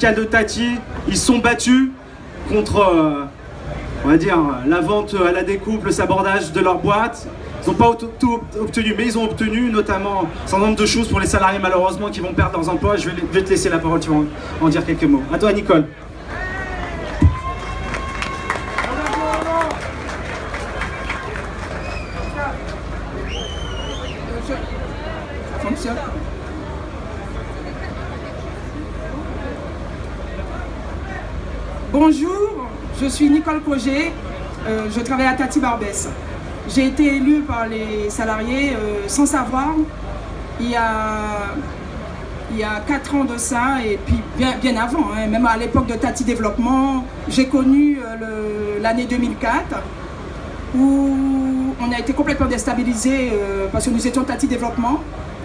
syndicats de Tati, ils se sont battus contre, on va dire, la vente à la découpe, le sabordage de leur boîte. Ils n'ont pas tout obtenu, mais ils ont obtenu notamment un certain nombre de choses pour les salariés malheureusement qui vont perdre leurs emplois. Je vais te laisser la parole, tu vas en dire quelques mots. À toi, Nicole. Bonjour, je suis Nicole Cogé, je travaille à Tati Barbès. J'ai été élue par les salariés sans savoir, il y a 4 ans de ça, et puis bien avant, hein, même à l'époque de Tati Développement, j'ai connu l'année 2004, où on a été complètement déstabilisé parce que nous étions Tati Développement,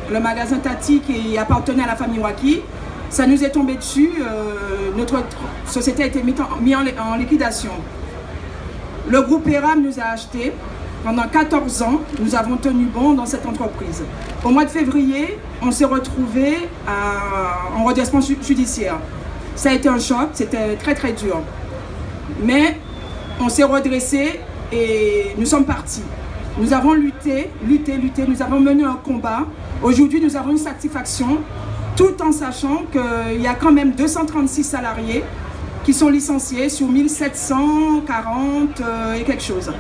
le magasin Tati qui appartenait à la famille Waki. Ça nous est tombé dessus, notre société a été mise en liquidation. Le groupe ERAM nous a achetés. Pendant 14 ans, nous avons tenu bon dans cette entreprise. Au mois de février, on s'est retrouvés en redressement judiciaire. Ça a été un choc, c'était très très dur. Mais on s'est redressé et nous sommes partis. Nous avons lutté, nous avons mené un combat. Aujourd'hui, nous avons une satisfaction, tout en sachant qu'il y a quand même 236 salariés qui sont licenciés sur 1740 et quelque chose.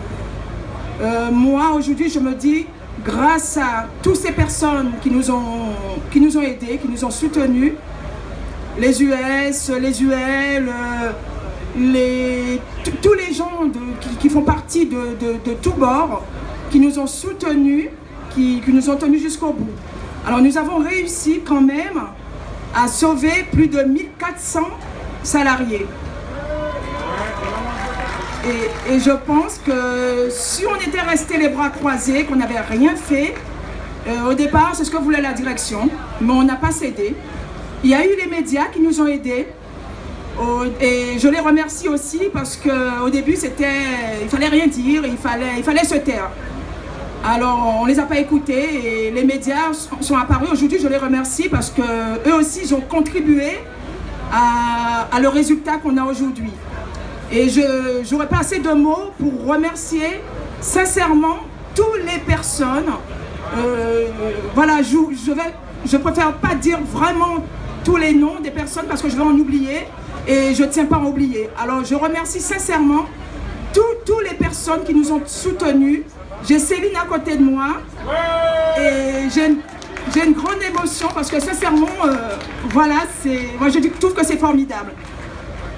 Moi, aujourd'hui, je me dis, grâce à toutes ces personnes qui nous ont aidés, qui nous ont soutenus, les US, les UL, tous les gens qui font partie de tous bords, qui nous ont soutenus, qui nous ont tenus jusqu'au bout. Alors nous avons réussi quand même à sauver plus de 1400 salariés. Et je pense que si on était resté les bras croisés, qu'on n'avait rien fait, au départ c'est ce que voulait la direction, mais on n'a pas cédé. Il y a eu les médias qui nous ont aidés, et je les remercie aussi parce qu'au début il fallait rien dire, il fallait se taire. Alors on ne les a pas écoutés et les médias sont apparus. Aujourd'hui je les remercie parce qu'eux aussi ils ont contribué à le résultat qu'on a aujourd'hui. Et je n'aurais pas assez de mots pour remercier sincèrement toutes les personnes. Voilà, je préfère pas dire vraiment tous les noms des personnes parce que je vais en oublier et je ne tiens pas à en oublier. Alors je remercie sincèrement toutes les personnes qui nous ont soutenus. J'ai Céline à côté de moi et j'ai une grande émotion parce que sincèrement, voilà, moi je trouve que c'est formidable.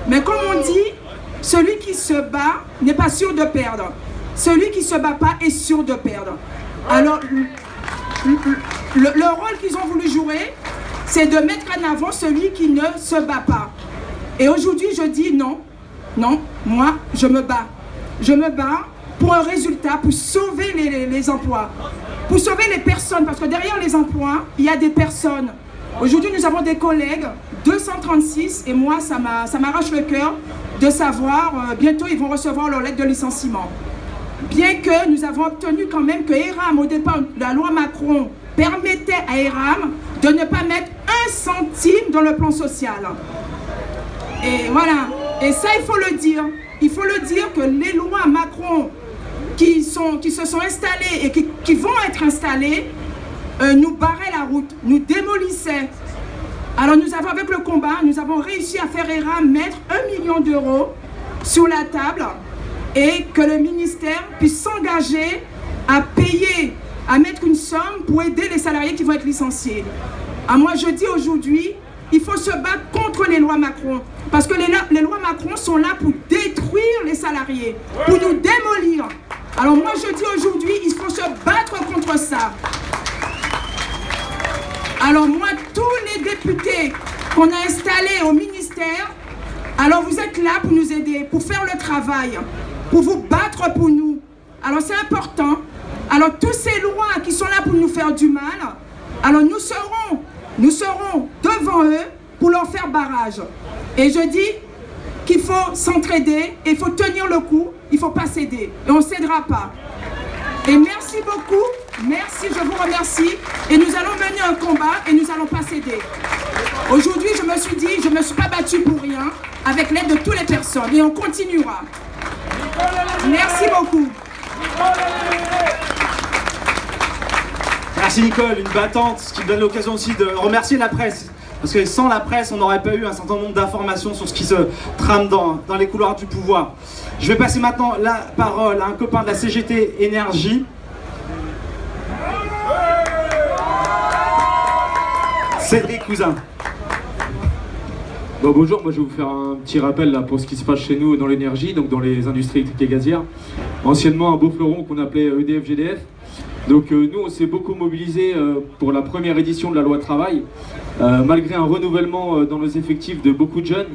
Mais comme on dit, celui qui se bat n'est pas sûr de perdre. Celui qui ne se bat pas est sûr de perdre. Alors, le rôle qu'ils ont voulu jouer, c'est de mettre en avant celui qui ne se bat pas. Et aujourd'hui, je dis non, moi, je me bats. Je me bats pour un résultat, pour sauver les emplois, pour sauver les personnes, parce que derrière les emplois, il y a des personnes. Aujourd'hui, nous avons des collègues, 236, et moi, ça m'arrache le cœur de savoir, bientôt ils vont recevoir leur lettre de licenciement. Bien que nous avons obtenu quand même que ERAM, au départ, la loi Macron permettait à ERAM de ne pas mettre 1 centime dans le plan social. Et voilà, et ça il faut le dire. Il faut le dire que les lois Macron qui se sont installées et qui vont être installées nous barraient la route, nous démolissaient. Alors nous avons, avec le combat, nous avons réussi à faire ERAM mettre 1 million d'euros sur la table et que le ministère puisse s'engager à payer, à mettre une somme pour aider les salariés qui vont être licenciés. Alors moi je dis aujourd'hui, il faut se battre contre les lois Macron. Parce que les lois Macron sont là pour détruire les salariés, pour nous démolir. Alors moi je dis aujourd'hui, il faut se battre contre ça. Alors moi, tous les députés qu'on a installés au ministère, alors vous êtes là pour nous aider, pour faire le travail, pour vous battre pour nous. Alors c'est important. Alors toutes ces lois qui sont là pour nous faire du mal, alors nous serons devant eux pour leur faire barrage. Et je dis qu'il faut s'entraider, il faut tenir le coup, il ne faut pas céder. Et on ne cédera pas. Et merci beaucoup, merci, je vous remercie. Et nous allons mener un combat et nous n'allons pas céder. Aujourd'hui, je me suis dit, je ne me suis pas battue pour rien, avec l'aide de toutes les personnes, et on continuera. Merci beaucoup. Merci Nicole, une battante, ce qui me donne l'occasion aussi de remercier la presse. Parce que sans la presse, on n'aurait pas eu un certain nombre d'informations sur ce qui se trame dans les couloirs du pouvoir. Je vais passer maintenant la parole à un copain de la CGT Énergie. Cédric Cousin. Bon, bonjour, moi je vais vous faire un petit rappel là, pour ce qui se passe chez nous dans l'énergie, donc dans les industries électriques et gazières. Anciennement un beau fleuron qu'on appelait EDF-GDF. Donc nous on s'est beaucoup mobilisé pour la première édition de la loi travail, malgré un renouvellement dans nos effectifs de beaucoup de jeunes.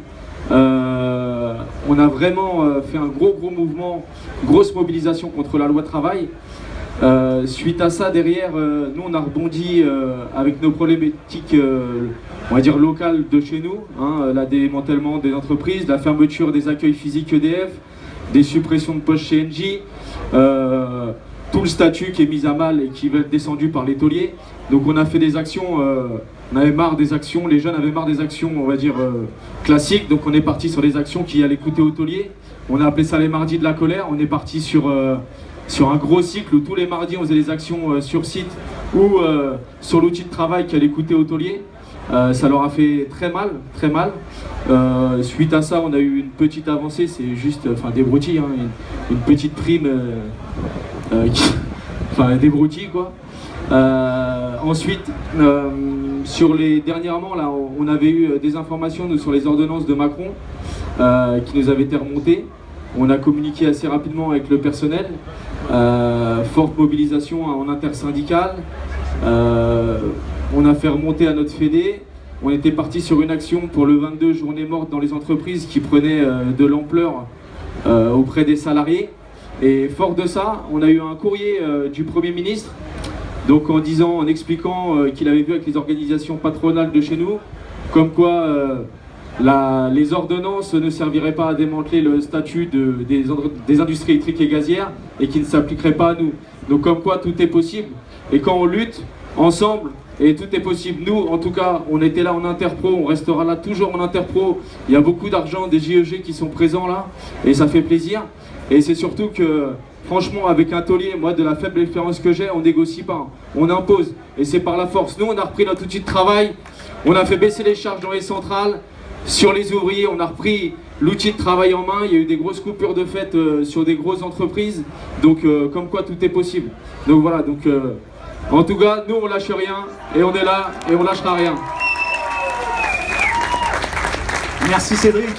On a vraiment fait un gros mouvement, grosse mobilisation contre la loi travail. Suite à ça, derrière, nous on a rebondi avec nos problématiques, on va dire locales de chez nous, hein, la démantèlement des entreprises, la fermeture des accueils physiques EDF, des suppressions de postes chez Engie, tout le statut qui est mis à mal et qui va être descendu par les tauliers. Donc on a fait des actions, on avait marre des actions, les jeunes avaient marre des actions, on va dire classiques, donc on est parti sur des actions qui allaient coûter aux tauliers. On a appelé ça les mardis de la colère, on est parti sur un gros cycle où tous les mardis on faisait des actions sur site ou sur l'outil de travail qui allait coûter aux tauliers. Ça leur a fait très mal, très mal. Suite à ça, on a eu une petite avancée, c'est juste, enfin des broutilles, hein, une petite prime, enfin des broutilles quoi. Ensuite, dernièrement, là, on avait eu des informations nous, sur les ordonnances de Macron qui nous avaient été remontées. On a communiqué assez rapidement avec le personnel, forte mobilisation en intersyndicale. On a fait remonter à notre fédé. On était parti sur une action pour le 22 journée morte dans les entreprises qui prenait de l'ampleur auprès des salariés. Et fort de ça, on a eu un courrier du Premier ministre, donc en expliquant qu'il avait vu avec les organisations patronales de chez nous, comme quoi les ordonnances ne serviraient pas à démanteler le statut des industries électriques et gazières et qui ne s'appliqueraient pas à nous. Donc comme quoi tout est possible. Et quand on lutte ensemble, et tout est possible. Nous, en tout cas, on était là en Interpro, on restera là toujours en Interpro. Il y a beaucoup d'argent, des JEG qui sont présents là, et ça fait plaisir. Et c'est surtout que, franchement, avec un taulier, moi, de la faible expérience que j'ai, on négocie pas, on impose. Et c'est par la force. Nous, on a repris notre outil de travail, on a fait baisser les charges dans les centrales, sur les ouvriers, on a repris l'outil de travail en main. Il y a eu des grosses coupures de fait sur des grosses entreprises. Donc, comme quoi, tout est possible. Donc voilà, donc... en tout cas, nous on lâche rien et on est là et on lâchera rien. Merci Cédric.